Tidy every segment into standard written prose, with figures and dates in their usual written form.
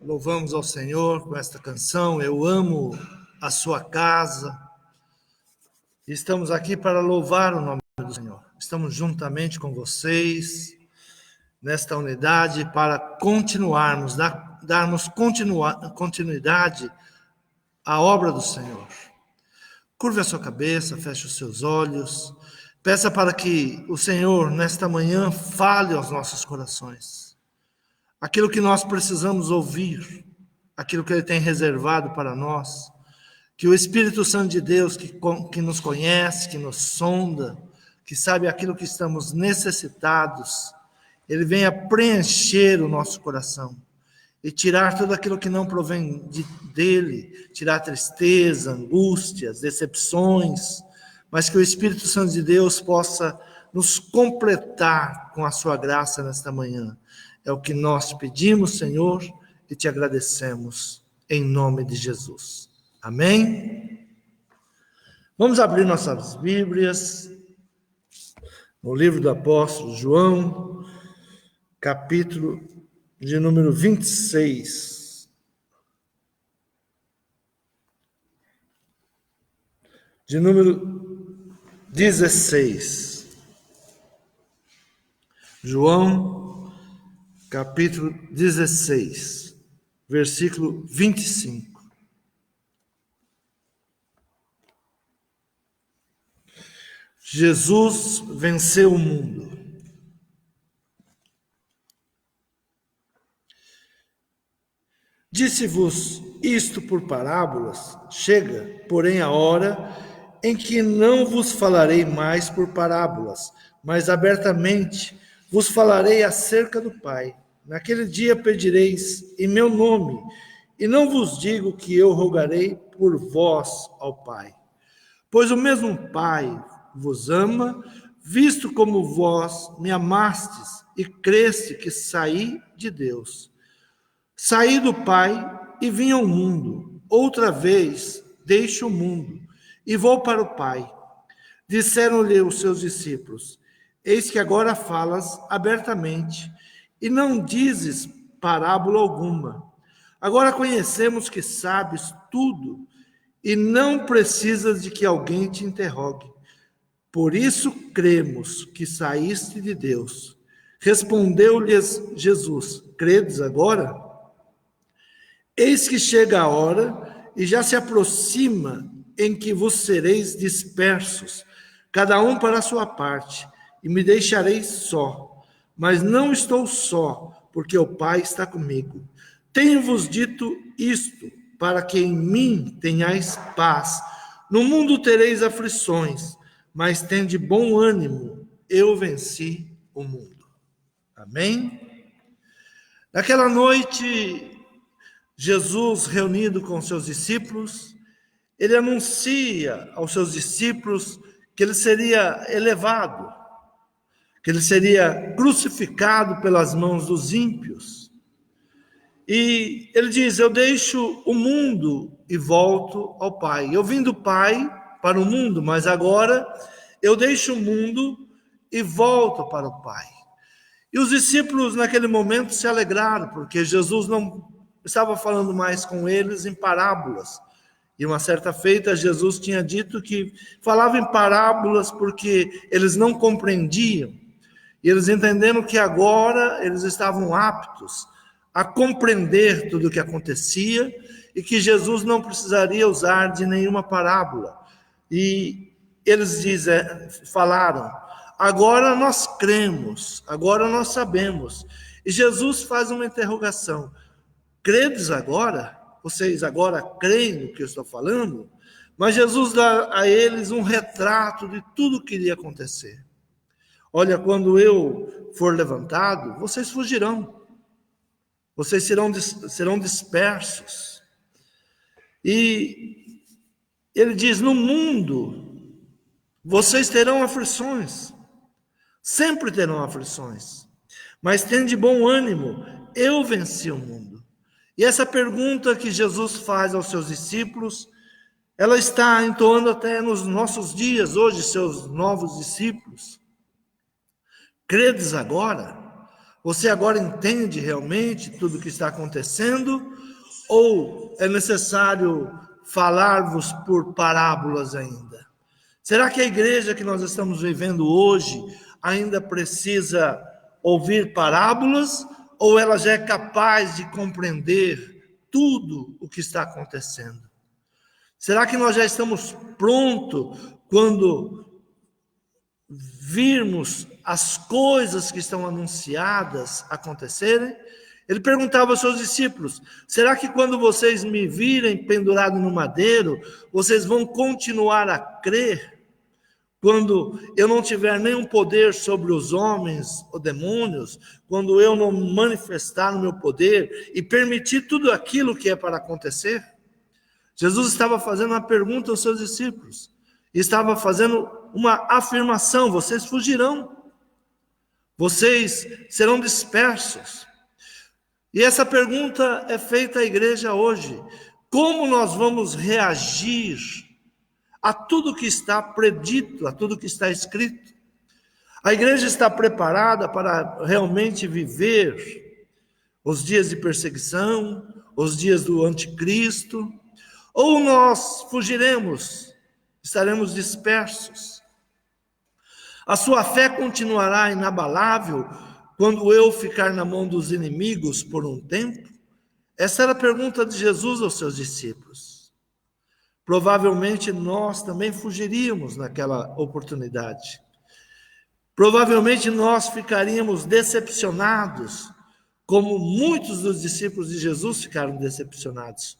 Louvamos ao Senhor com esta canção, Eu Amo a Sua Casa. Estamos aqui para louvar o nome do Senhor. Estamos juntamente com vocês nesta unidade para continuarmos, darmos continuidade à obra do Senhor. Curve a sua cabeça, feche os seus olhos, peça para que o Senhor, nesta manhã, fale aos nossos corações. Aquilo que nós precisamos ouvir, aquilo que Ele tem reservado para nós, que o Espírito Santo de Deus, que nos conhece, que nos sonda, que sabe aquilo que estamos necessitados, Ele venha preencher o nosso coração e tirar tudo aquilo que não provém dEle, tirar tristeza, angústias, decepções, mas que o Espírito Santo de Deus possa nos completar com a sua graça nesta manhã. É o que nós te pedimos, Senhor, e te agradecemos, em nome de Jesus. Amém? Vamos abrir nossas Bíblias no livro do apóstolo João, capítulo de número 26. De número 16. João, capítulo 16, versículo 25. Jesus venceu o mundo. Disse-vos isto por parábolas, chega, porém, a hora em que não vos falarei mais por parábolas, mas abertamente vos falarei acerca do Pai. Naquele dia pedireis em meu nome, e não vos digo que eu rogarei por vós ao Pai. Pois o mesmo Pai vos ama, visto como vós me amastes e creste que saí de Deus. Saí do Pai e vim ao mundo. Outra vez deixo o mundo e vou para o Pai. Disseram-lhe os seus discípulos: Eis que agora falas abertamente, e não dizes parábola alguma. Agora conhecemos que sabes tudo, e não precisas de que alguém te interrogue. Por isso cremos que saíste de Deus. Respondeu-lhes Jesus: Credes agora? Eis que chega a hora, e já se aproxima, em que vos sereis dispersos, cada um para a sua parte, e me deixareis só. Mas não estou só, porque o Pai está comigo. Tenho-vos dito isto, para que em mim tenhais paz. No mundo tereis aflições, mas tende bom ânimo, eu venci o mundo. Amém? Naquela noite, Jesus, reunido com seus discípulos, ele anuncia aos seus discípulos que ele seria elevado, que ele seria crucificado pelas mãos dos ímpios. E ele diz: eu deixo o mundo e volto ao Pai. Eu vim do Pai para o mundo, mas agora eu deixo o mundo e volto para o Pai. E os discípulos naquele momento se alegraram, porque Jesus não estava falando mais com eles em parábolas. E uma certa feita Jesus tinha dito que falava em parábolas porque eles não compreendiam. E eles entenderam que agora eles estavam aptos a compreender tudo o que acontecia e que Jesus não precisaria usar de nenhuma parábola. E eles falaram: agora nós cremos, agora nós sabemos. E Jesus faz uma interrogação: credes agora? Vocês agora creem no que eu estou falando? Mas Jesus dá a eles um retrato de tudo o que iria acontecer. Olha, quando eu for levantado, vocês fugirão. Vocês serão dispersos. E ele diz: no mundo, vocês terão aflições. Sempre terão aflições. Mas tende bom ânimo, eu venci o mundo. E essa pergunta que Jesus faz aos seus discípulos, ela está entoando até nos nossos dias, hoje, seus novos discípulos. Credes agora? Você agora entende realmente tudo o que está acontecendo? Ou é necessário falar-vos por parábolas ainda? Será que a igreja que nós estamos vivendo hoje ainda precisa ouvir parábolas? Ou ela já é capaz de compreender tudo o que está acontecendo? Será que nós já estamos prontos quando virmos as coisas que estão anunciadas acontecerem? Ele perguntava aos seus discípulos: será que quando vocês me virem pendurado no madeiro, vocês vão continuar a crer? Quando eu não tiver nenhum poder sobre os homens ou demônios, quando eu não manifestar o meu poder e permitir tudo aquilo que é para acontecer? Jesus estava fazendo uma pergunta aos seus discípulos, estava fazendo uma afirmação: vocês fugirão, vocês serão dispersos. E essa pergunta é feita à igreja hoje: como nós vamos reagir a tudo que está predito, a tudo que está escrito? A igreja está preparada para realmente viver os dias de perseguição, os dias do anticristo? Ou nós fugiremos, estaremos dispersos? A sua fé continuará inabalável quando eu ficar na mão dos inimigos por um tempo? Essa era a pergunta de Jesus aos seus discípulos. Provavelmente nós também fugiríamos naquela oportunidade. Provavelmente nós ficaríamos decepcionados, como muitos dos discípulos de Jesus ficaram decepcionados.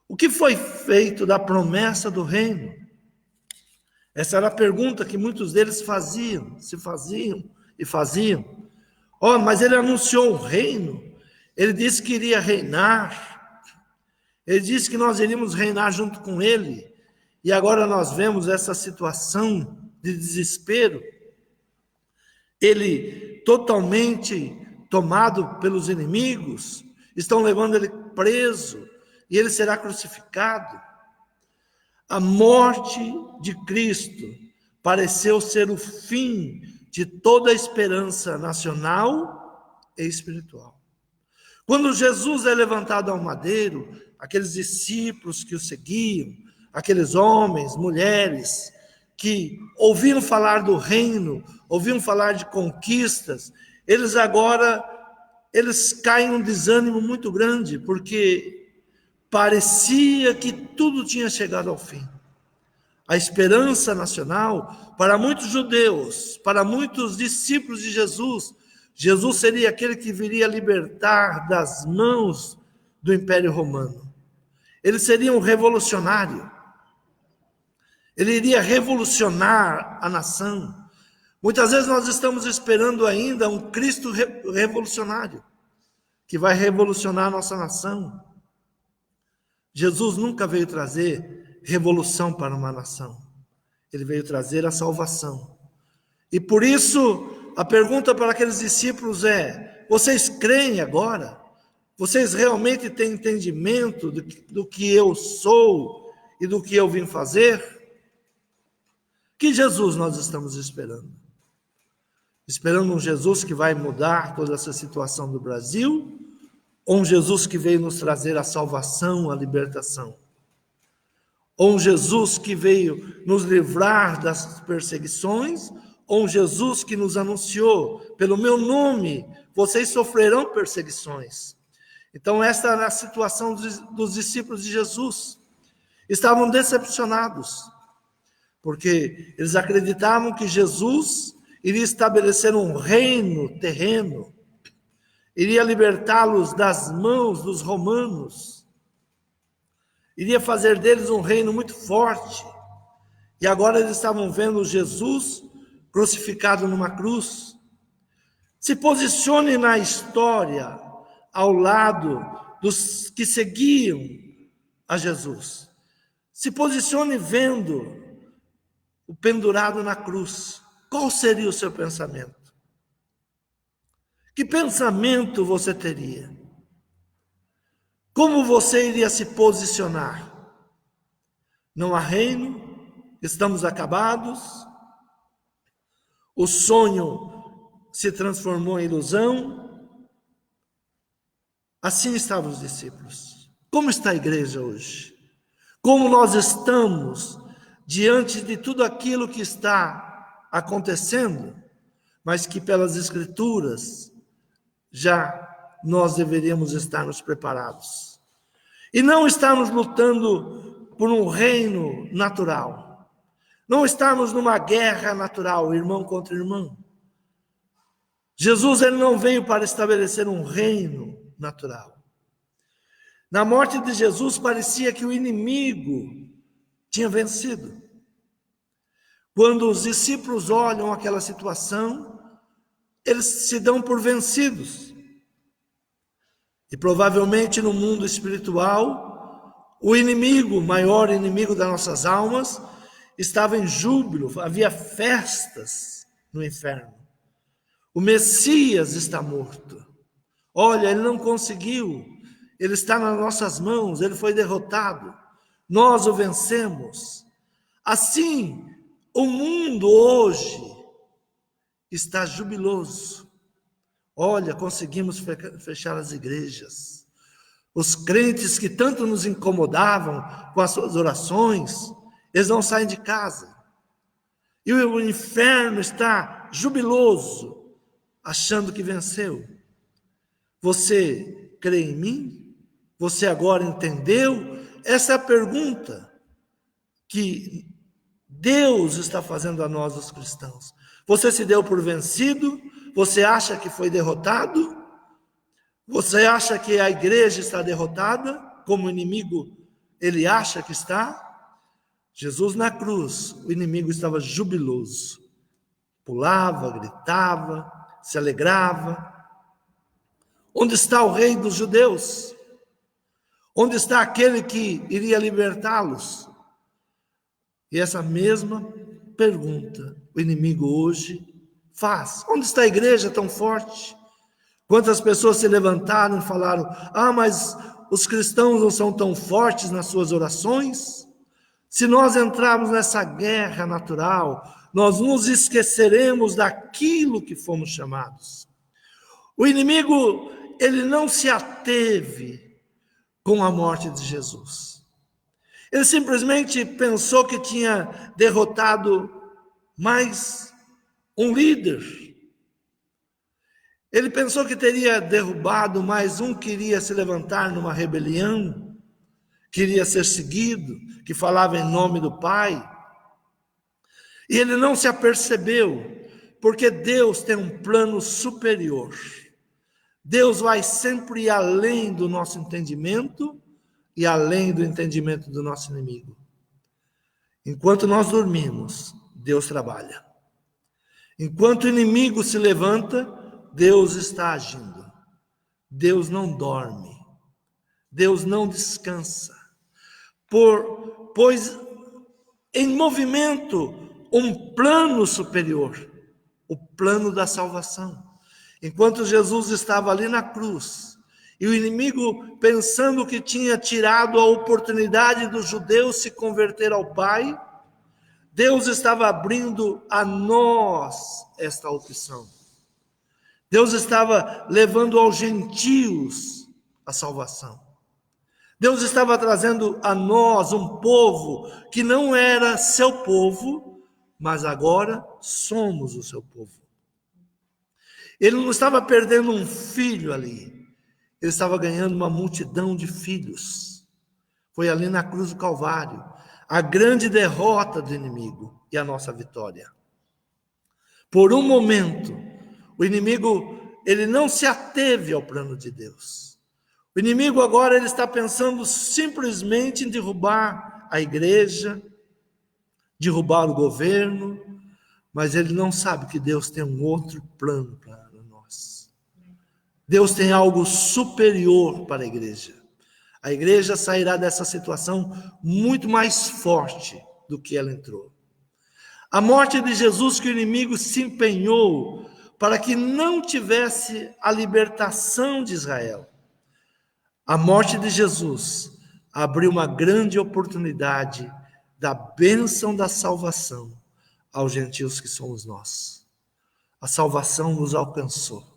O que foi feito da promessa do reino? Essa era a pergunta que muitos deles faziam. Mas ele anunciou o reino, ele disse que iria reinar, ele disse que nós iríamos reinar junto com ele, e agora nós vemos essa situação de desespero, ele totalmente tomado pelos inimigos, estão levando ele preso, e ele será crucificado. A morte de Cristo pareceu ser o fim de toda a esperança nacional e espiritual. Quando Jesus é levantado ao madeiro, aqueles discípulos que o seguiam, aqueles homens, mulheres, que ouviram falar do reino, ouviram falar de conquistas, eles caem em um desânimo muito grande, porque parecia que tudo tinha chegado ao fim. A esperança nacional, para muitos judeus, para muitos discípulos de Jesus, Jesus seria aquele que viria libertar das mãos do Império Romano. Ele seria um revolucionário. Ele iria revolucionar a nação. Muitas vezes nós estamos esperando ainda um Cristo revolucionário, que vai revolucionar a nossa nação. Jesus nunca veio trazer revolução para uma nação. Ele veio trazer a salvação. E por isso, a pergunta para aqueles discípulos é: vocês creem agora? Vocês realmente têm entendimento do que eu sou e do que eu vim fazer? Que Jesus nós estamos esperando? Esperando um Jesus que vai mudar toda essa situação do Brasil? Ou um Jesus que veio nos trazer a salvação, a libertação? Ou um Jesus que veio nos livrar das perseguições? Ou um Jesus que nos anunciou: pelo meu nome vocês sofrerão perseguições? Então esta era a situação dos discípulos de Jesus. Estavam decepcionados, porque eles acreditavam que Jesus iria estabelecer um reino terreno, iria libertá-los das mãos dos romanos, iria fazer deles um reino muito forte. E agora eles estavam vendo Jesus crucificado numa cruz. Se posicione na história ao lado dos que seguiam a Jesus. Se posicione vendo o pendurado na cruz. Qual seria o seu pensamento? Que pensamento você teria? Como você iria se posicionar? Não há reino, estamos acabados, o sonho se transformou em ilusão, Assim estavam os discípulos. Como está a igreja hoje? Como nós estamos diante de tudo aquilo que está acontecendo, mas que pelas Escrituras já nós deveríamos estar nos preparados. E não estarmos lutando por um reino natural. Não estarmos numa guerra natural, irmão contra irmão. Jesus ele não veio para estabelecer um reino natural. Na morte de Jesus parecia que o inimigo tinha vencido. Quando os discípulos olham aquela situação, eles se dão por vencidos. E provavelmente no mundo espiritual, o inimigo, o maior inimigo das nossas almas, estava em júbilo, havia festas no inferno. O Messias está morto. Olha, ele não conseguiu, ele está nas nossas mãos, ele foi derrotado. Nós o vencemos. Assim, o mundo hoje está jubiloso. Olha, conseguimos fechar as igrejas. Os crentes que tanto nos incomodavam com as suas orações, eles não saem de casa. E o inferno está jubiloso, achando que venceu. Você crê em mim? Você agora entendeu? Essa é a pergunta que Deus está fazendo a nós, os cristãos. Você se deu por vencido? Você acha que foi derrotado? Você acha que a igreja está derrotada, como o inimigo ele acha que está? Jesus na cruz, o inimigo estava jubiloso. Pulava, gritava, se alegrava. Onde está o rei dos judeus? Onde está aquele que iria libertá-los? E essa mesma pergunta o inimigo hoje faz. Onde está a igreja tão forte? Quantas pessoas se levantaram e falaram: mas os cristãos não são tão fortes nas suas orações? Se nós entrarmos nessa guerra natural, nós nos esqueceremos daquilo que fomos chamados. O inimigo, ele não se ateve com a morte de Jesus. Ele simplesmente pensou que tinha derrotado mais um líder. Ele pensou que teria derrubado mais um que iria se levantar numa rebelião, queria ser seguido, que falava em nome do Pai. E ele não se apercebeu, porque Deus tem um plano superior. Deus vai sempre ir além do nosso entendimento e além do entendimento do nosso inimigo. Enquanto nós dormimos, Deus trabalha. Enquanto o inimigo se levanta, Deus está agindo. Deus não dorme. Deus não descansa. Pois em movimento um plano superior, o plano da salvação. Enquanto Jesus estava ali na cruz, e o inimigo, pensando que tinha tirado a oportunidade dos judeus se converter ao Pai, Deus estava abrindo a nós esta opção. Deus estava levando aos gentios a salvação. Deus estava trazendo a nós um povo que não era seu povo, mas agora somos o seu povo. Ele não estava perdendo um filho ali, ele estava ganhando uma multidão de filhos. Foi ali na cruz do Calvário, a grande derrota do inimigo e a nossa vitória. Por um momento, o inimigo, ele não se ateve ao plano de Deus. O inimigo agora ele está pensando simplesmente em derrubar a igreja, derrubar o governo, mas ele não sabe que Deus tem um outro plano para nós. Deus tem algo superior para a igreja. A igreja sairá dessa situação muito mais forte do que ela entrou. A morte de Jesus, que o inimigo se empenhou para que não tivesse a libertação de Israel. A morte de Jesus abriu uma grande oportunidade da bênção da salvação aos gentios que somos nós. A salvação nos alcançou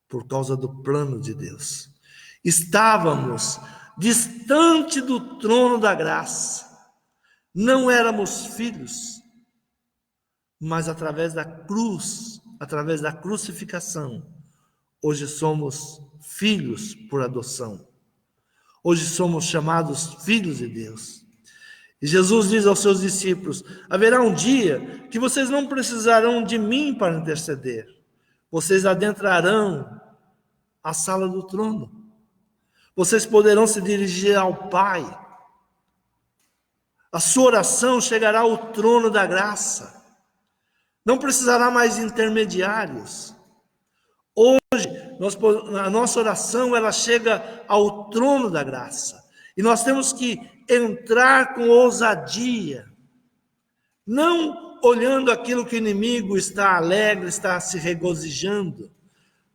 por causa do plano de Deus. Estávamos distante do trono da graça. Não éramos filhos, mas através da cruz, através da crucificação, hoje somos filhos por adoção. Hoje somos chamados filhos de Deus. E Jesus diz aos seus discípulos: haverá um dia que vocês não precisarão de mim para interceder. Vocês adentrarão a sala do trono. Vocês poderão se dirigir ao Pai. A sua oração chegará ao trono da graça. Não precisará mais de intermediários. Hoje, a nossa oração, ela chega ao trono da graça. E nós temos que entrar com ousadia. Não olhando aquilo que o inimigo está alegre, está se regozijando,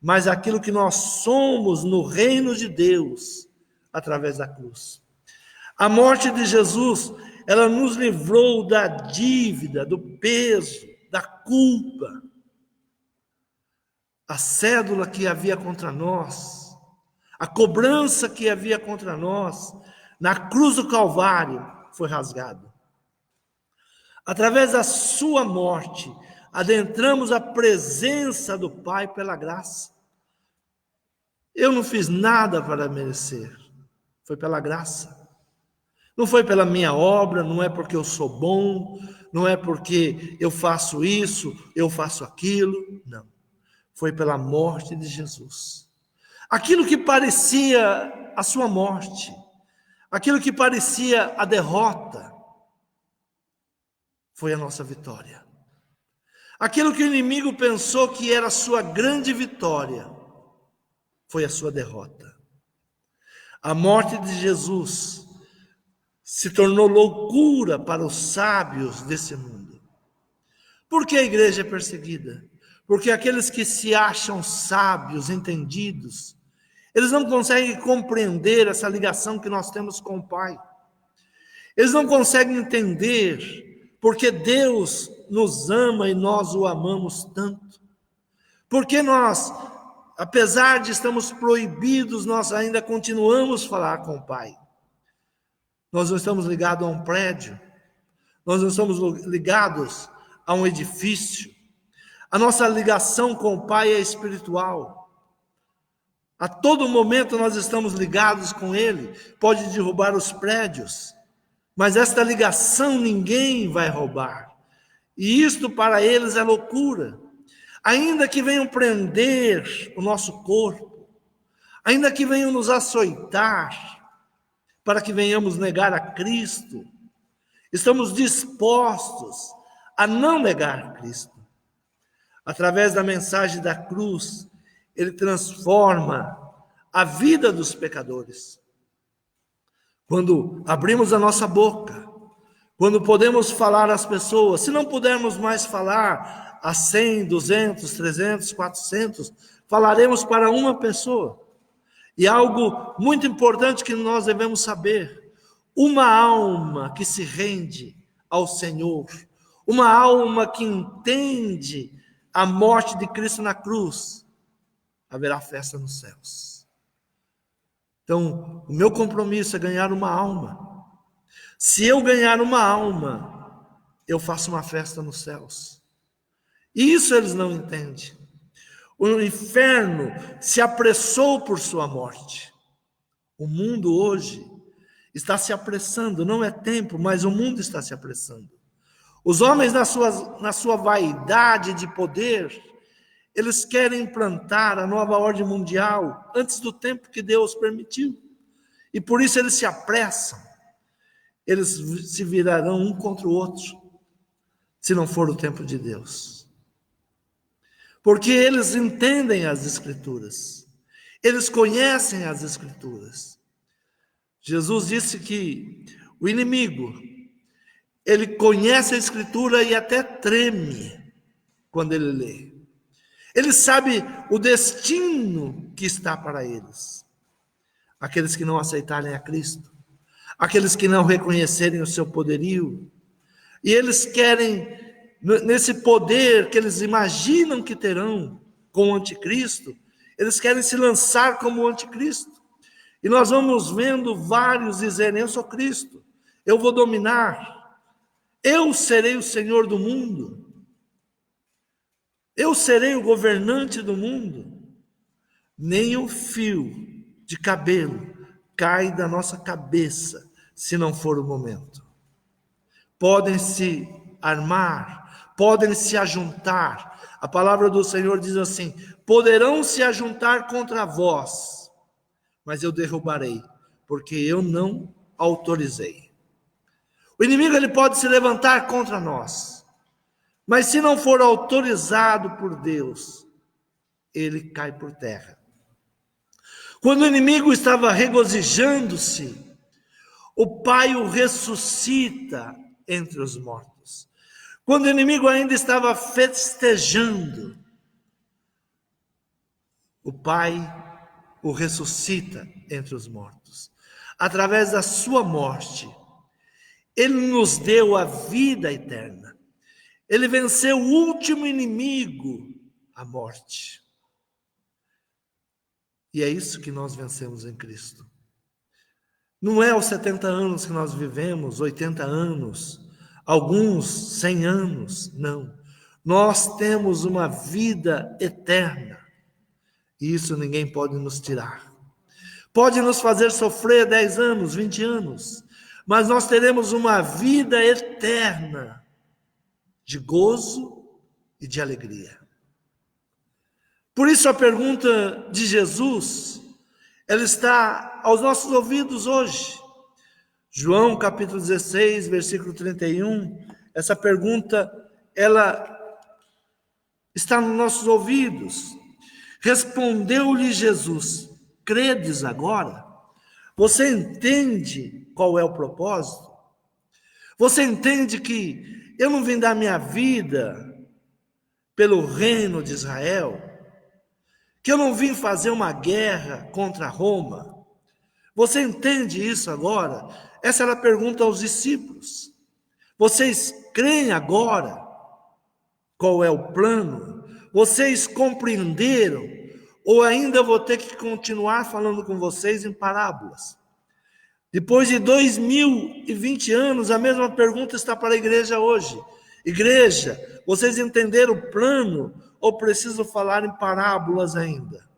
mas aquilo que nós somos no reino de Deus, através da cruz. A morte de Jesus, ela nos livrou da dívida, do peso, da culpa. A cédula que havia contra nós, a cobrança que havia contra nós, na cruz do Calvário, foi rasgada. Através da sua morte, adentramos a presença do Pai pela graça. Eu não fiz nada para merecer, foi pela graça. Não foi pela minha obra, não é porque eu sou bom, não é porque eu faço isso, eu faço aquilo, não. Foi pela morte de Jesus. Aquilo que parecia a sua morte, aquilo que parecia a derrota, foi a nossa vitória. Aquilo que o inimigo pensou que era a sua grande vitória, foi a sua derrota. A morte de Jesus se tornou loucura para os sábios desse mundo. Por que a igreja é perseguida? Porque aqueles que se acham sábios, entendidos, eles não conseguem compreender essa ligação que nós temos com o Pai. Eles não conseguem entender porque Deus nos ama e nós o amamos tanto. Porque nós, apesar de estarmos proibidos, nós ainda continuamos a falar com o Pai. Nós não estamos ligados a um prédio, nós não estamos ligados a um edifício. A nossa ligação com o Pai é espiritual. A todo momento nós estamos ligados com Ele. Pode derrubar os prédios, mas esta ligação ninguém vai roubar. E isto para eles é loucura. Ainda que venham prender o nosso corpo, ainda que venham nos açoitar, para que venhamos negar a Cristo, estamos dispostos a não negar Cristo. Através da mensagem da cruz, Ele transforma a vida dos pecadores. Quando abrimos a nossa boca, quando podemos falar às pessoas, se não pudermos mais falar a 100, 200, 300, 400, falaremos para uma pessoa. E algo muito importante que nós devemos saber: uma alma que se rende ao Senhor, uma alma que entende a morte de Cristo na cruz, haverá festa nos céus. Então, o meu compromisso é ganhar uma alma. Se eu ganhar uma alma, eu faço uma festa nos céus. E isso eles não entendem. O inferno se apressou por sua morte. O mundo hoje está se apressando, não é tempo, mas o mundo está se apressando. Os homens, na sua vaidade de poder, eles querem implantar a nova ordem mundial antes do tempo que Deus permitiu. E por isso eles se apressam. Eles se virarão um contra o outro, se não for o tempo de Deus. Porque eles entendem as Escrituras, eles conhecem as Escrituras. Jesus disse que o inimigo, ele conhece a Escritura e até treme quando ele lê. Ele sabe o destino que está para eles. Aqueles que não aceitarem a Cristo, aqueles que não reconhecerem o seu poderio, e eles querem, nesse poder que eles imaginam que terão com o anticristo, eles querem se lançar como o anticristo. E nós vamos vendo vários dizerem: eu sou Cristo, eu vou dominar, eu serei o Senhor do mundo, eu serei o governante do mundo. Nem o fio de cabelo cai da nossa cabeça se não for o momento. Podem se armar, podem se ajuntar. A palavra do Senhor diz assim: poderão se ajuntar contra vós, mas eu derrubarei, porque eu não autorizei. O inimigo ele pode se levantar contra nós, mas se não for autorizado por Deus, ele cai por terra. Quando o inimigo estava regozijando-se, o Pai o ressuscita entre os mortos. Quando o inimigo ainda estava festejando, o Pai o ressuscita entre os mortos. Através da sua morte, ele nos deu a vida eterna. Ele venceu o último inimigo, a morte. E é isso que nós vencemos em Cristo. Não é os 70 anos que nós vivemos, 80 anos, alguns 100 anos, não. Nós temos uma vida eterna. E isso ninguém pode nos tirar. Pode nos fazer sofrer 10 anos, 20 anos, mas nós teremos uma vida eterna de gozo e de alegria. Por isso a pergunta de Jesus, ela está aos nossos ouvidos hoje. João capítulo 16, versículo 31, essa pergunta, ela está nos nossos ouvidos. Respondeu-lhe Jesus: credes agora? Você entende qual é o propósito? Você entende que eu não vim dar minha vida pelo reino de Israel? Que eu não vim fazer uma guerra contra Roma? Você entende isso agora? Essa era a pergunta aos discípulos. Vocês creem agora qual é o plano? Vocês compreenderam? Ou ainda vou ter que continuar falando com vocês em parábolas? Depois de 2020 anos, a mesma pergunta está para a igreja hoje. Igreja, vocês entenderam o plano? Ou preciso falar em parábolas ainda?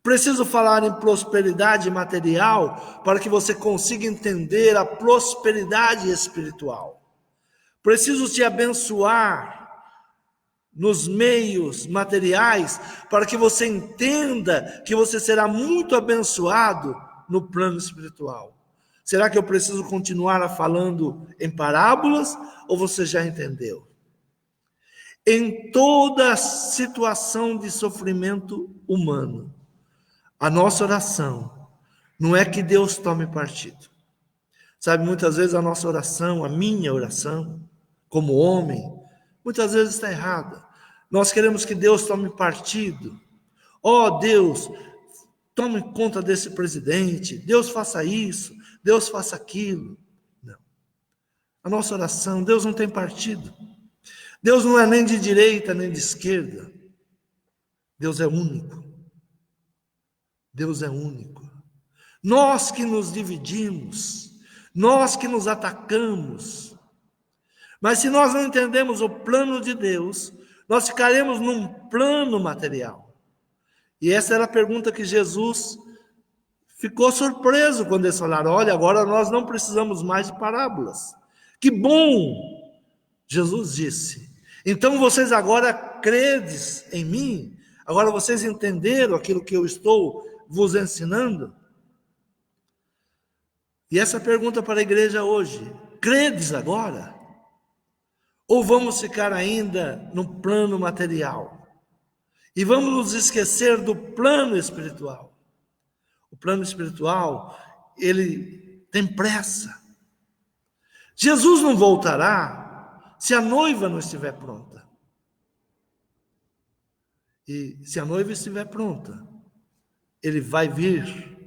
Preciso falar em prosperidade material para que você consiga entender a prosperidade espiritual. Preciso te abençoar nos meios materiais para que você entenda que você será muito abençoado no plano espiritual. Será que eu preciso continuar falando em parábolas ou você já entendeu? Em toda situação de sofrimento humano, a nossa oração não é que Deus tome partido. Sabe, muitas vezes a nossa oração, a minha oração, como homem, muitas vezes está errada. Nós queremos que Deus tome partido. Deus, tome conta desse presidente, Deus faça isso, Deus faça aquilo. Não. A nossa oração, Deus não tem partido. Deus não é nem de direita, nem de esquerda. Deus é único. Deus é único. Nós que nos dividimos, nós que nos atacamos, mas se nós não entendemos o plano de Deus, nós ficaremos num plano material. E essa era a pergunta que Jesus ficou surpreso quando eles falaram: olha, agora nós não precisamos mais de parábolas. Que bom! Jesus disse: então vocês agora credes em mim? Agora vocês entenderam aquilo que eu estou vos ensinando? E essa pergunta para a igreja hoje: credes agora? Ou vamos ficar ainda no plano material? E vamos nos esquecer do plano espiritual? O plano espiritual, ele tem pressa. Jesus não voltará se a noiva não estiver pronta. E se a noiva estiver pronta, ele vai vir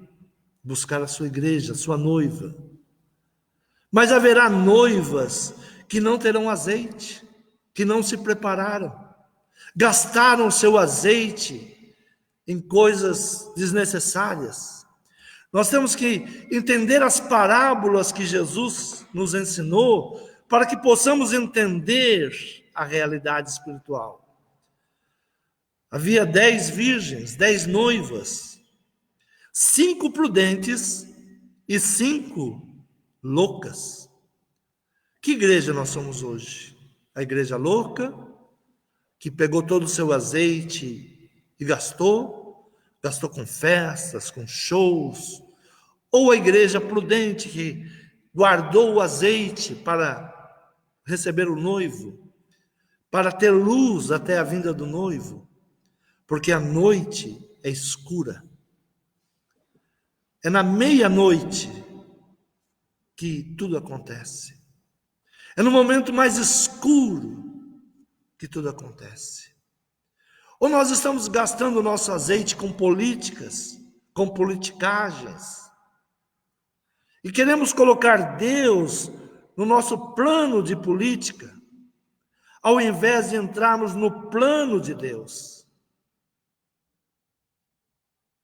buscar a sua igreja, a sua noiva. Mas haverá noivas que não terão azeite, que não se prepararam, gastaram seu azeite em coisas desnecessárias. Nós temos que entender as parábolas que Jesus nos ensinou para que possamos entender a realidade espiritual. Havia 10 virgens, 10 noivas, 5 prudentes e 5 loucas. Que igreja nós somos hoje? A igreja louca, que pegou todo o seu azeite e gastou com festas, com shows, ou a igreja prudente que guardou o azeite para receber o noivo, para ter luz até a vinda do noivo, porque a noite é escura. É na meia-noite que tudo acontece. É no momento mais escuro que tudo acontece. Ou nós estamos gastando o nosso azeite com políticas, com politicagens, e queremos colocar Deus no nosso plano de política, ao invés de entrarmos no plano de Deus.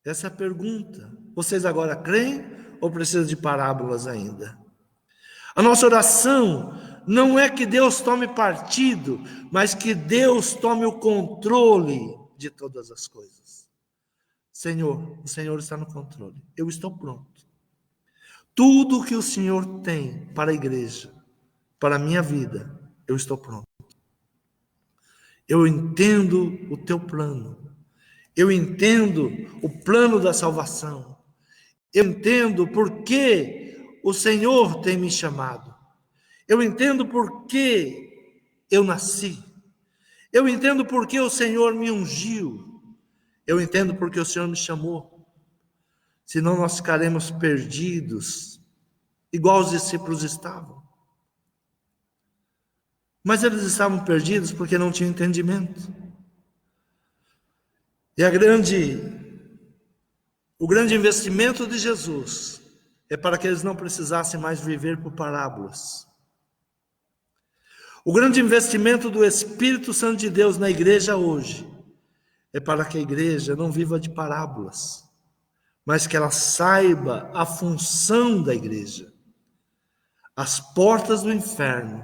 Essa é a pergunta. Vocês agora creem ou precisam de parábolas ainda? A nossa oração não é que Deus tome partido, mas que Deus tome o controle de todas as coisas. Senhor, o Senhor está no controle. Eu estou pronto. Tudo que o Senhor tem para a igreja, para a minha vida, eu estou pronto. Eu entendo o teu plano. Eu entendo o plano da salvação. Eu entendo por que o Senhor tem me chamado. Eu entendo por que eu nasci. Eu entendo por que o Senhor me ungiu. Eu entendo por que o Senhor me chamou. Senão nós ficaremos perdidos, igual os discípulos estavam. Mas eles estavam perdidos porque não tinham entendimento. E o grande investimento de Jesus é para que eles não precisassem mais viver por parábolas. O grande investimento do Espírito Santo de Deus na igreja hoje é para que a igreja não viva de parábolas, mas que ela saiba a função da igreja. As portas do inferno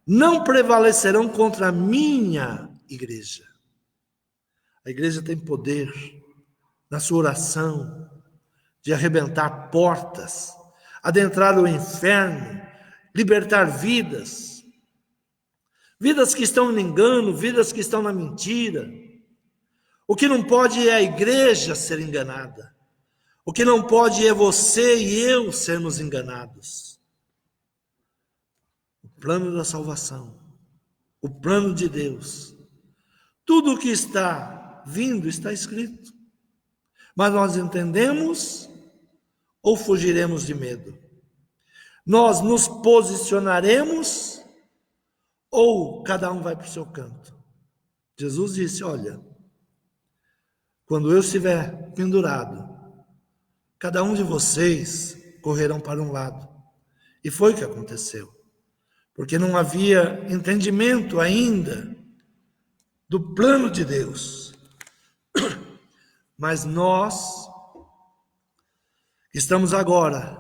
não prevalecerão contra a minha igreja. A igreja tem poder na sua oração de arrebentar portas, adentrar o inferno, libertar vidas que estão no engano, vidas que estão na mentira. O que não pode é a igreja ser enganada. O que não pode é você e eu sermos enganados. O plano da salvação, o plano de Deus, tudo o que está vindo está escrito. Mas nós entendemos ou fugiremos de medo? Nós nos posicionaremos ou cada um vai para o seu canto? Jesus disse, olha, quando eu estiver pendurado, cada um de vocês correrão para um lado. E foi o que aconteceu. Porque não havia entendimento ainda do plano de Deus. Mas nós estamos agora,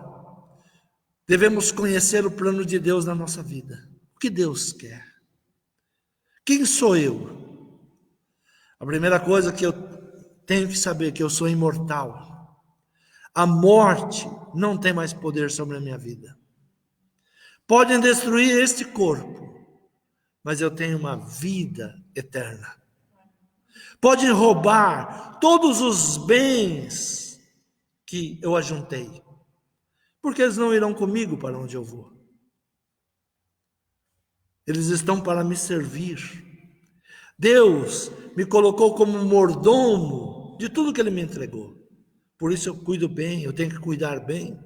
devemos conhecer o plano de Deus na nossa vida. O que Deus quer? Quem sou eu? A primeira coisa que eu tenho que saber é que eu sou imortal. A morte não tem mais poder sobre a minha vida. Podem destruir este corpo, mas eu tenho uma vida eterna. Podem roubar todos os bens que eu ajuntei, porque eles não irão comigo para onde eu vou. Eles estão para me servir. Deus me colocou como mordomo de tudo que Ele me entregou. Por isso eu cuido bem, eu tenho que cuidar bem,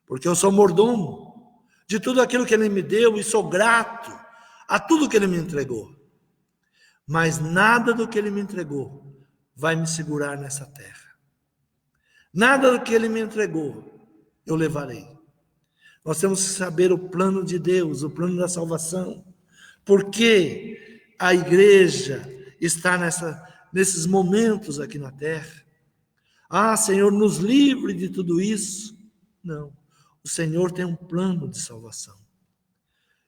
porque eu sou mordomo de tudo aquilo que Ele me deu e sou grato a tudo que Ele me entregou. Mas nada do que Ele me entregou vai me segurar nessa terra. Nada do que Ele me entregou eu levarei. Nós temos que saber o plano de Deus, o plano da salvação. Porque a igreja está nesses momentos aqui na terra. Ah, Senhor, nos livre de tudo isso. Não. O Senhor tem um plano de salvação.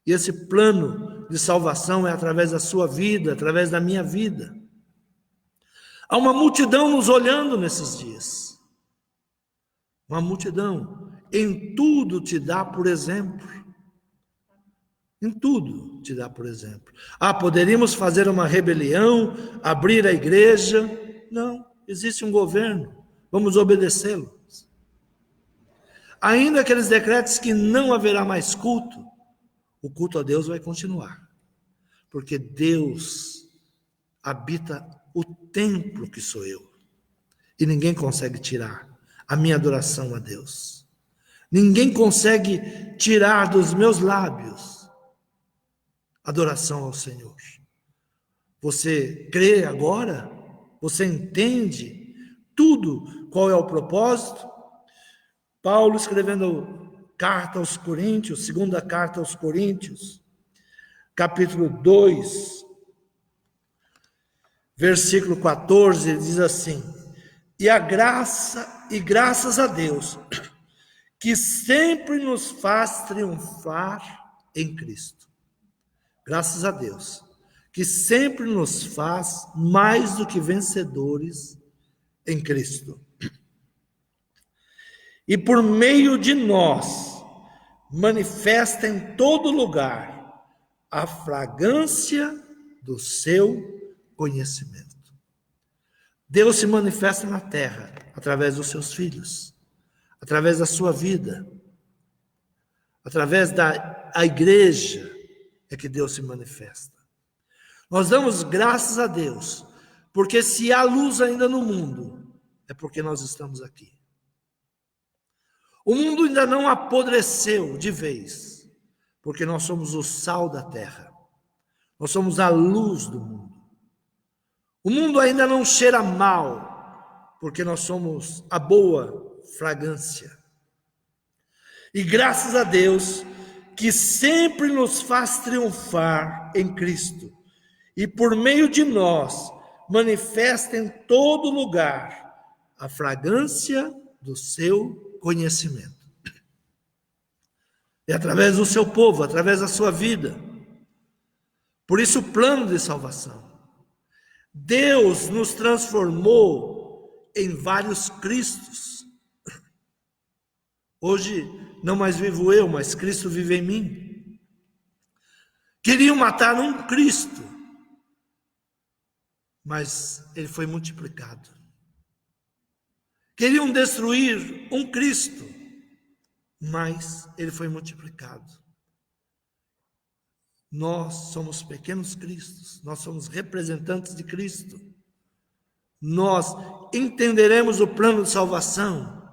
E esse plano de salvação é através da sua vida, através da minha vida. Há uma multidão nos olhando nesses dias. Uma multidão. Em tudo te dá por exemplo. Em tudo te dá por exemplo. Ah, poderíamos fazer uma rebelião, abrir a igreja. Não, existe um governo. Vamos obedecê-lo. Ainda aqueles decretos que não haverá mais culto, o culto a Deus vai continuar. Porque Deus habita o templo que sou eu. E ninguém consegue tirar a minha adoração a Deus. Ninguém consegue tirar dos meus lábios adoração ao Senhor. Você crê agora? Você entende tudo qual é o propósito? Paulo escrevendo carta aos Coríntios, segunda carta aos Coríntios, capítulo 2, versículo 14, ele diz assim: e graças a Deus, que sempre nos faz triunfar em Cristo. Graças a Deus, que sempre nos faz mais do que vencedores em Cristo. E por meio de nós, manifesta em todo lugar a fragrância do seu conhecimento. Deus se manifesta na terra através dos seus filhos, através da sua vida, através da igreja é que Deus se manifesta. Nós damos graças a Deus, porque se há luz ainda no mundo, é porque nós estamos aqui. O mundo ainda não apodreceu de vez, porque nós somos o sal da terra, nós somos a luz do mundo. O mundo ainda não cheira mal, porque nós somos a boa fragrância. E graças a Deus, que sempre nos faz triunfar em Cristo, e por meio de nós, manifesta em todo lugar a fragrância do seu conhecimento. E através do seu povo, através da sua vida. Por isso o plano de salvação. Deus nos transformou em vários Cristos. Hoje não mais vivo eu, mas Cristo vive em mim. Queriam matar um Cristo, mas ele foi multiplicado. Queriam destruir um Cristo, mas ele foi multiplicado. Nós somos pequenos Cristos, nós somos representantes de Cristo. Nós entenderemos o plano de salvação,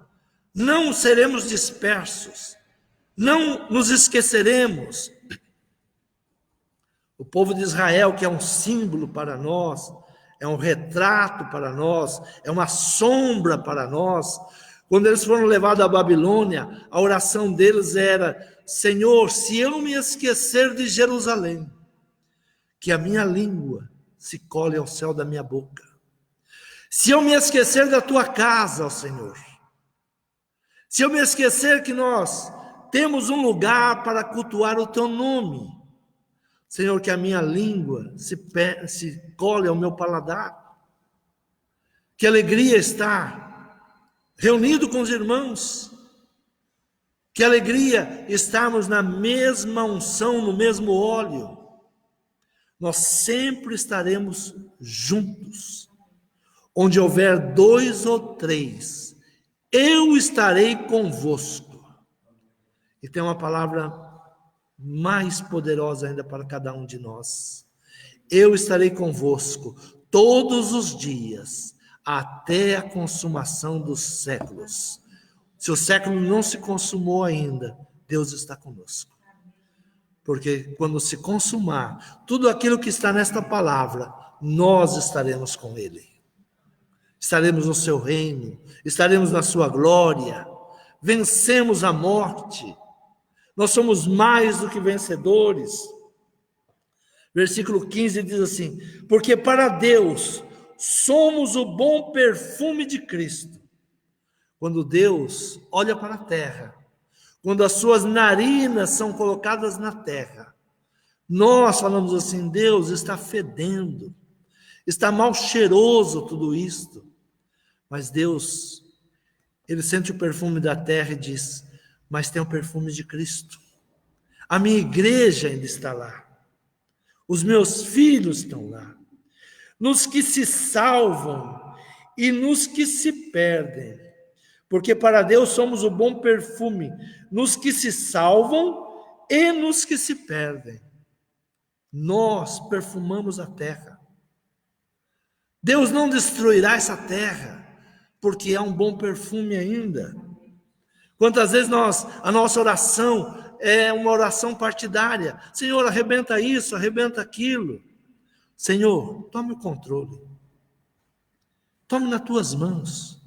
não seremos dispersos, não nos esqueceremos. O povo de Israel, que é um símbolo para nós, é um retrato para nós, é uma sombra para nós. Quando eles foram levados à Babilônia, a oração deles era: Senhor, se eu me esquecer de Jerusalém, que a minha língua se cole ao céu da minha boca. Se eu me esquecer da tua casa, ó Senhor, se eu me esquecer que nós temos um lugar para cultuar o teu nome, Senhor, que a minha língua se cole ao meu paladar. Que alegria estar reunido com os irmãos. Que alegria estarmos na mesma unção, no mesmo óleo. Nós sempre estaremos juntos. Onde houver 2 ou 3, eu estarei convosco. E tem uma palavra mais poderosa ainda para cada um de nós. Eu estarei convosco todos os dias, até a consumação dos séculos. Se o século não se consumou ainda, Deus está conosco. Porque quando se consumar tudo aquilo que está nesta palavra, nós estaremos com Ele. Estaremos no seu reino, estaremos na sua glória, vencemos a morte. Nós somos mais do que vencedores. Versículo 15 diz assim: porque para Deus somos o bom perfume de Cristo Quando Deus olha para a terra, quando as suas narinas são colocadas na terra, nós falamos assim: Deus, está fedendo, está mal cheiroso tudo isto. Mas Deus, Ele sente o perfume da terra e diz: mas tem o perfume de Cristo. A minha igreja ainda está lá. Os meus filhos estão lá. Nos que se salvam e nos que se perdem. Porque para Deus somos o bom perfume, nos que se salvam e nos que se perdem. Nós perfumamos a terra. Deus não destruirá essa terra, porque há um bom perfume ainda. Quantas vezes a nossa oração é uma oração partidária. Senhor, arrebenta isso, arrebenta aquilo. Senhor, tome o controle. Tome nas tuas mãos.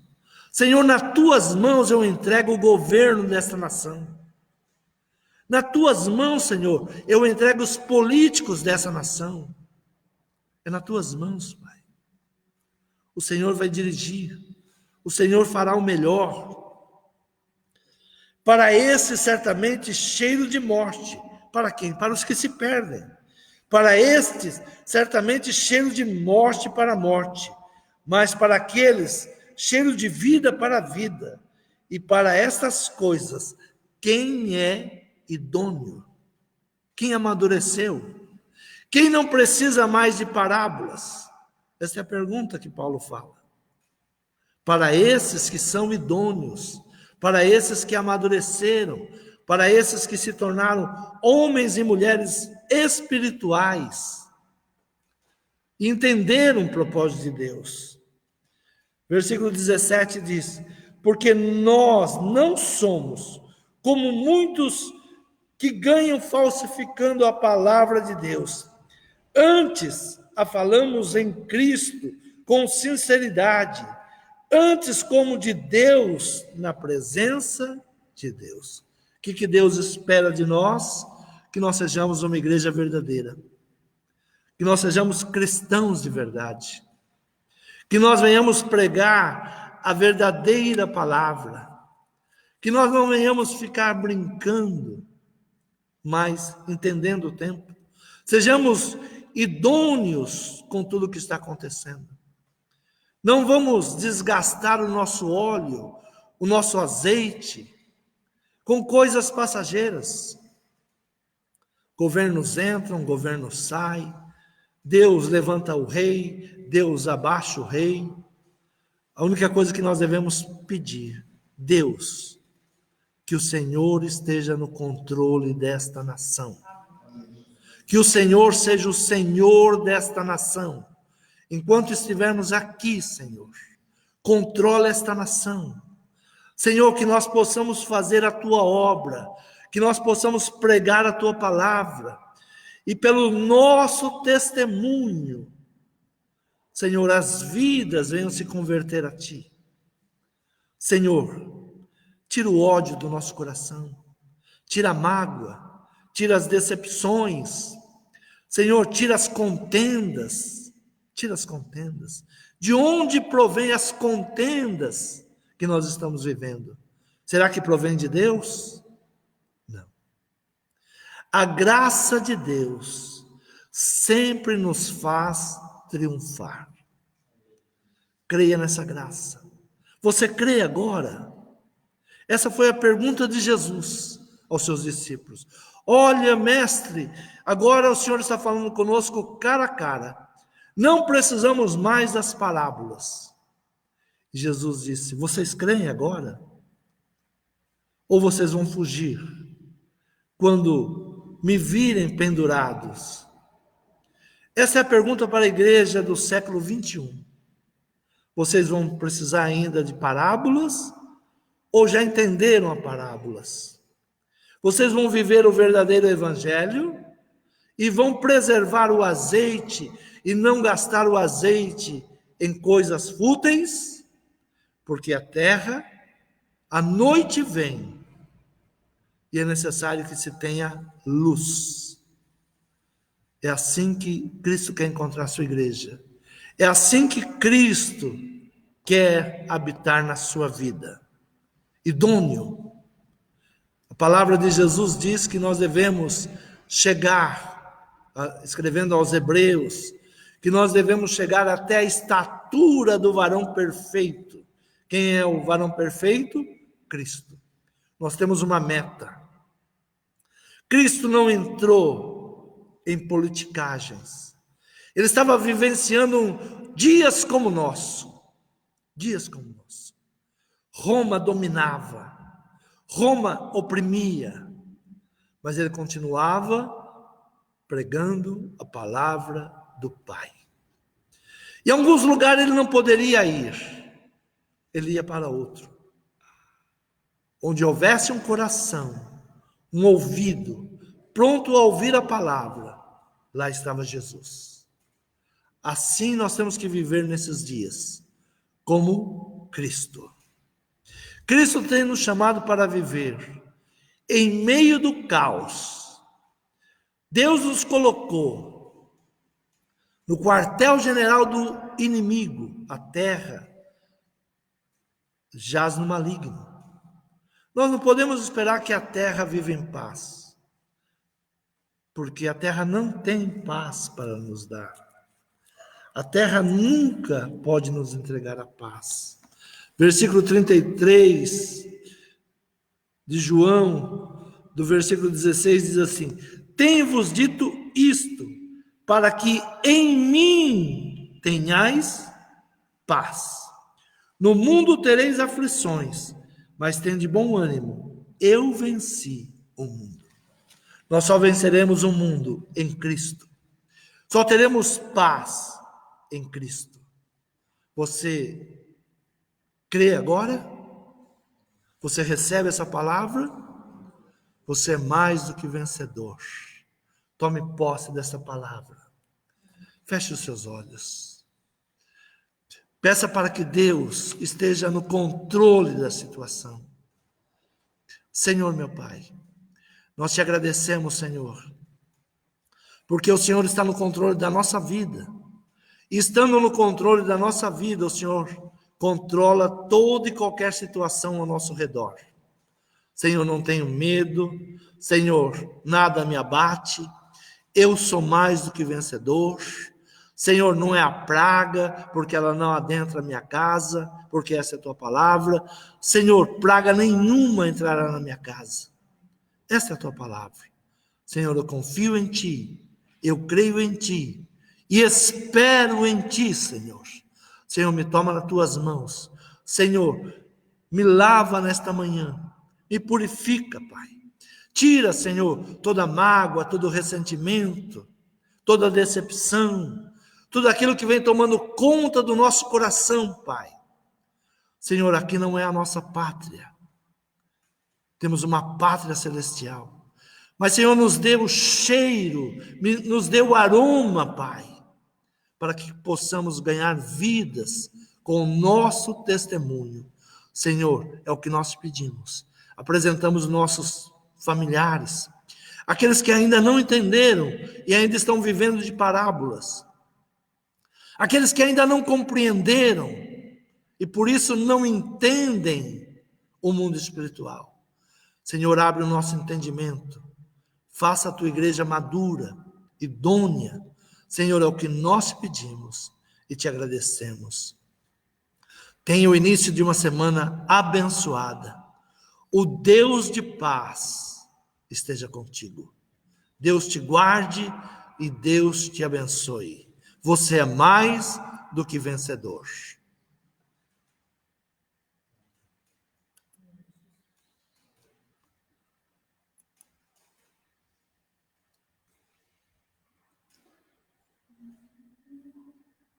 Senhor, nas tuas mãos eu entrego o governo desta nação. Nas tuas mãos, Senhor, eu entrego os políticos dessa nação. É nas tuas mãos, Pai. O Senhor vai dirigir. O Senhor fará o melhor. Para esse, certamente, cheiro de morte. Para quem? Para os que se perdem. Para estes, certamente, cheiro de morte para a morte. Mas para aqueles, cheiro de vida para a vida. E para estas coisas, quem é idôneo? Quem amadureceu? Quem não precisa mais de parábolas? Essa é a pergunta que Paulo fala. Para esses que são idôneos, para esses que amadureceram, para esses que se tornaram homens e mulheres espirituais, e entenderam o propósito de Deus. Versículo 17 diz: porque nós não somos como muitos que ganham falsificando a palavra de Deus. Antes a falamos em Cristo com sinceridade, antes como de Deus, na presença de Deus. O que Deus espera de nós? Que nós sejamos uma igreja verdadeira, que nós sejamos cristãos de verdade, que nós venhamos pregar a verdadeira palavra, que nós não venhamos ficar brincando, mas entendendo o tempo. Sejamos idôneos com tudo o que está acontecendo. Não vamos desgastar o nosso óleo, o nosso azeite, com coisas passageiras. Governos entram, governos saem, Deus levanta o rei, Deus abaixa o rei. A única coisa que nós devemos pedir: Deus, que o Senhor esteja no controle desta nação. Que o Senhor seja o Senhor desta nação. Enquanto estivermos aqui, Senhor, controla esta nação. Senhor, que nós possamos fazer a Tua obra, que nós possamos pregar a Tua palavra, e pelo nosso testemunho, Senhor, as vidas venham se converter a Ti. Senhor, tira o ódio do nosso coração, tira a mágoa, tira as decepções. Senhor, tira as contendas, tira as contendas. De onde provém as contendas que nós estamos vivendo? Será que provém de Deus? Não. A graça de Deus sempre nos faz triunfar. Creia nessa graça. Você crê agora? Essa foi a pergunta de Jesus aos seus discípulos. Olha, mestre, agora o Senhor está falando conosco cara a cara. Não precisamos mais das parábolas. Jesus disse: vocês creem agora? Ou vocês vão fugir quando me virem pendurados? Essa é a pergunta para a igreja do século 21. Vocês vão precisar ainda de parábolas? Ou já entenderam as parábolas? Vocês vão viver o verdadeiro evangelho e vão preservar o azeite e não gastar o azeite em coisas fúteis? Porque a terra, a noite vem e é necessário que se tenha luz. É assim que Cristo quer encontrar a sua igreja. É assim que Cristo quer habitar na sua vida. idôneo. A palavra de Jesus diz que nós devemos chegar, escrevendo aos Hebreus, que nós devemos chegar até a estatura do varão perfeito. Quem é o varão perfeito? Cristo. Nós temos uma meta. Cristo não entrou em politicagens. Ele estava vivenciando dias como o nosso. Dias como o nosso. Roma dominava. Roma oprimia. Mas ele continuava pregando a palavra do Pai. Em alguns lugares ele não poderia ir. Ele ia para outro. Onde houvesse um coração, um ouvido, pronto a ouvir a palavra, lá estava Jesus. Assim nós temos que viver nesses dias, como Cristo. Cristo tem nos chamado para viver em meio do caos. Deus nos colocou no quartel-general do inimigo, a terra jaz no maligno. Nós não podemos esperar que a terra viva em paz, porque a terra não tem paz para nos dar. A terra nunca pode nos entregar a paz. Versículo 33 de João, do versículo 16, diz assim: tenho-vos dito isto, para que em mim tenhais paz. No mundo tereis aflições, mas tende bom ânimo, eu venci o mundo. Nós só venceremos o mundo em Cristo. Só teremos paz em Cristo. Você crê agora? Você recebe essa palavra? Você é mais do que vencedor. Tome posse dessa palavra. Feche os seus olhos. Peça para que Deus esteja no controle da situação. Senhor, meu Pai, nós te agradecemos, Senhor, porque o Senhor está no controle da nossa vida. E estando no controle da nossa vida, o Senhor controla toda e qualquer situação ao nosso redor. Senhor, não tenho medo. Senhor, nada me abate. Eu sou mais do que vencedor. Senhor, não é a praga, porque ela não adentra a minha casa, porque essa é a tua palavra. Senhor, praga nenhuma entrará na minha casa. Essa é a tua palavra. Senhor, eu confio em ti, eu creio em ti e espero em ti, Senhor. Senhor, me toma nas tuas mãos. Senhor, me lava nesta manhã, me purifica, Pai. Tira, Senhor, toda mágoa, todo ressentimento, toda decepção, tudo aquilo que vem tomando conta do nosso coração, Pai. Senhor, aqui não é a nossa pátria. Temos uma pátria celestial. Mas, Senhor, nos dê o cheiro, nos dê o aroma, Pai, para que possamos ganhar vidas com o nosso testemunho. Senhor, é o que nós pedimos. Apresentamos nossos familiares, aqueles que ainda não entenderam e ainda estão vivendo de parábolas. Aqueles que ainda não compreenderam e por isso não entendem o mundo espiritual. Senhor, abre o nosso entendimento. Faça a tua igreja madura, idônea. Senhor, é o que nós pedimos e te agradecemos. Tenha o início de uma semana abençoada. O Deus de paz esteja contigo. Deus te guarde e Deus te abençoe. Você é mais do que vencedor.